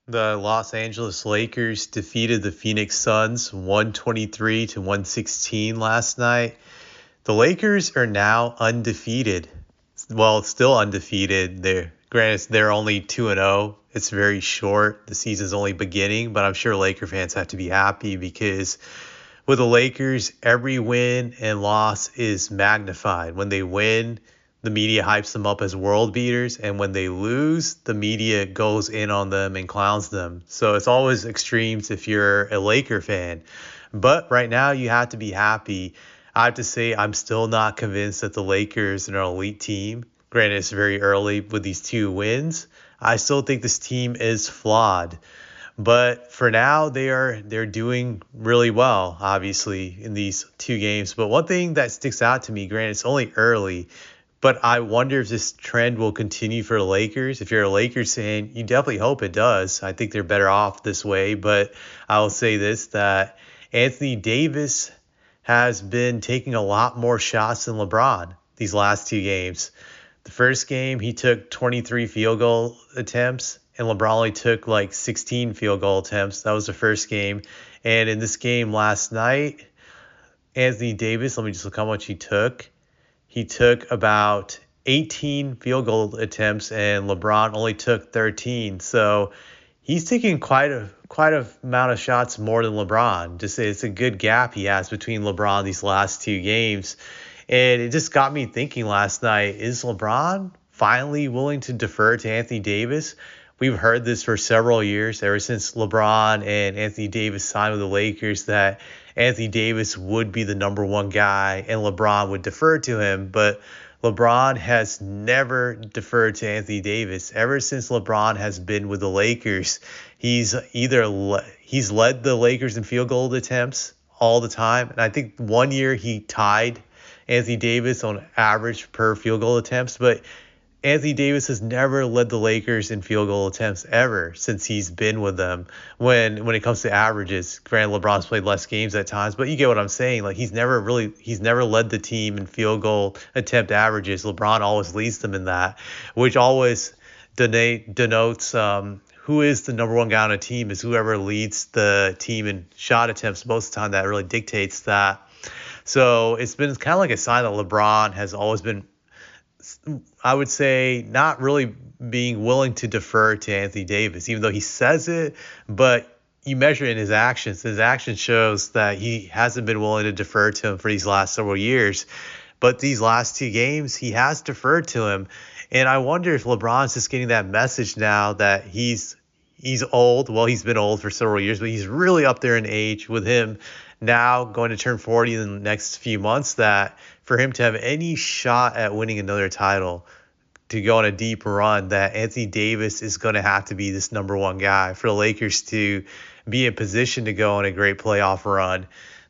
The Los Angeles Lakers defeated the Phoenix Suns 123 to 116 last night. The Lakers are now undefeated. Well, still undefeated. They're only 2-0. It's very short. The season's only beginning, but I'm sure Laker fans have to be happy because with the Lakers, every win and loss is magnified. When they win, the media hypes them up as world beaters, and when they lose, the media goes in on them and clowns them. So it's always extremes if you're a Laker fan. But right now, you have to be happy. I have to say, I'm still not convinced that the Lakers are an elite team. Granted, it's very early with these two wins. I still think this team is flawed. But for now, they're doing really well, obviously, in these two games. But one thing that sticks out to me, granted, it's only early, but I wonder if this trend will continue for the Lakers. If you're a Lakers fan, you definitely hope it does. I think they're better off this way. But I will say this, that Anthony Davis has been taking a lot more shots than LeBron these last two games. The first game, he took 23 field goal attempts, and LeBron only took like 16 field goal attempts. That was the first game. And in this game last night, Anthony Davis, let me just look how much he took. He took about 18 field goal attempts, and LeBron only took 13. So he's taking quite a amount of shots more than LeBron. Just it's a good gap he has between LeBron these last two games. And it just got me thinking last night, is LeBron finally willing to defer to Anthony Davis? We've heard this for several years, ever since LeBron and Anthony Davis signed with the Lakers, that Anthony Davis would be the number one guy and LeBron would defer to him. But LeBron has never deferred to Anthony Davis. Ever since LeBron has been with the Lakers, he's he's led the Lakers in field goal attempts all the time. And I think one year he tied Anthony Davis on average per field goal attempts, but Anthony Davis has never led the Lakers in field goal attempts ever since he's been with them. When it comes to averages, granted LeBron's played less games at times, but you get what I'm saying. Like he's never led the team in field goal attempt averages. LeBron always leads them in that, which always denotes who is the number one guy on a team is whoever leads the team in shot attempts most of the time. That really dictates that. So it's been kind of like a sign that LeBron has always been, I would say, not really being willing to defer to Anthony Davis, even though he says it, but you measure it in his actions. His action shows that he hasn't been willing to defer to him for these last several years. But these last two games, he has deferred to him. And I wonder if LeBron's just getting that message now that he's old. Well, he's been old for several years, but he's really up there in age with him now going to turn 40 in the next few months, that for him to have any shot at winning another title, to go on a deep run, that Anthony Davis is going to have to be this number one guy for the Lakers to be in position to go on a great playoff run,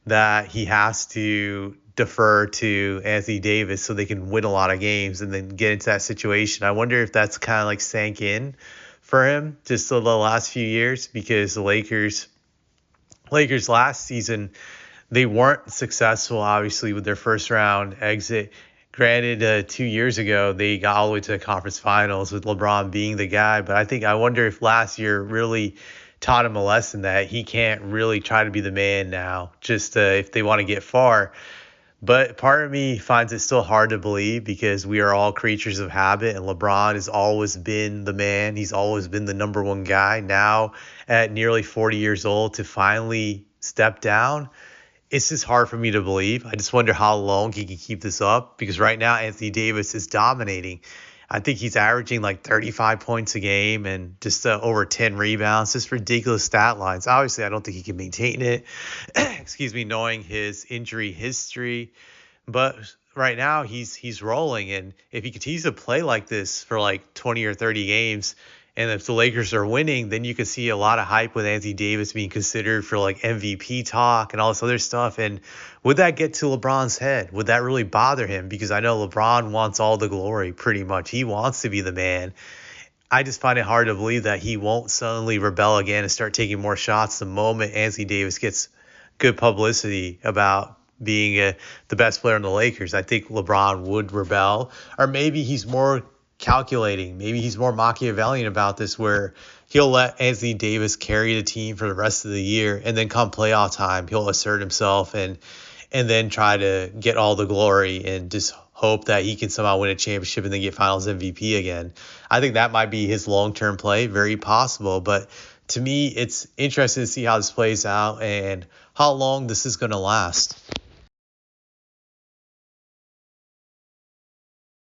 that he has to defer to Anthony Davis so they can win a lot of games and then get into that situation. I wonder if that's kind of like sank in for him just the last few years, because the Lakers last season, they weren't successful, obviously, with their first round exit. Granted, 2 years ago, they got all the way to the conference finals with LeBron being the guy. But I wonder if last year really taught him a lesson that he can't really try to be the man now, just if they want to get far. But part of me finds it still hard to believe, because we are all creatures of habit, and LeBron has always been the man. He's always been the number one guy. Now, at nearly 40 years old, to finally step down, it's just hard for me to believe. I just wonder how long he can keep this up, because right now Anthony Davis is dominating. I think he's averaging like 35 points a game and just over 10 rebounds, just ridiculous stat lines. Obviously, I don't think he can maintain it, excuse me, knowing his injury history. But right now he's rolling. And if he continues to play like this for like 20 or 30 games, and if the Lakers are winning, then you can see a lot of hype with Anthony Davis being considered for like MVP talk and all this other stuff. And would that get to LeBron's head? Would that really bother him? Because I know LeBron wants all the glory pretty much. He wants to be the man. I just find it hard to believe that he won't suddenly rebel again and start taking more shots the moment Anthony Davis gets good publicity about being the best player in the Lakers. I think LeBron would rebel, or maybe he's more calculating. Maybe he's more Machiavellian about this, where he'll let Anthony Davis carry the team for the rest of the year, and then come playoff time, he'll assert himself and then try to get all the glory and just hope that he can somehow win a championship and then get Finals MVP again. I think that might be his long-term play, very possible. But to me, it's interesting to see how this plays out and how long this is going to last.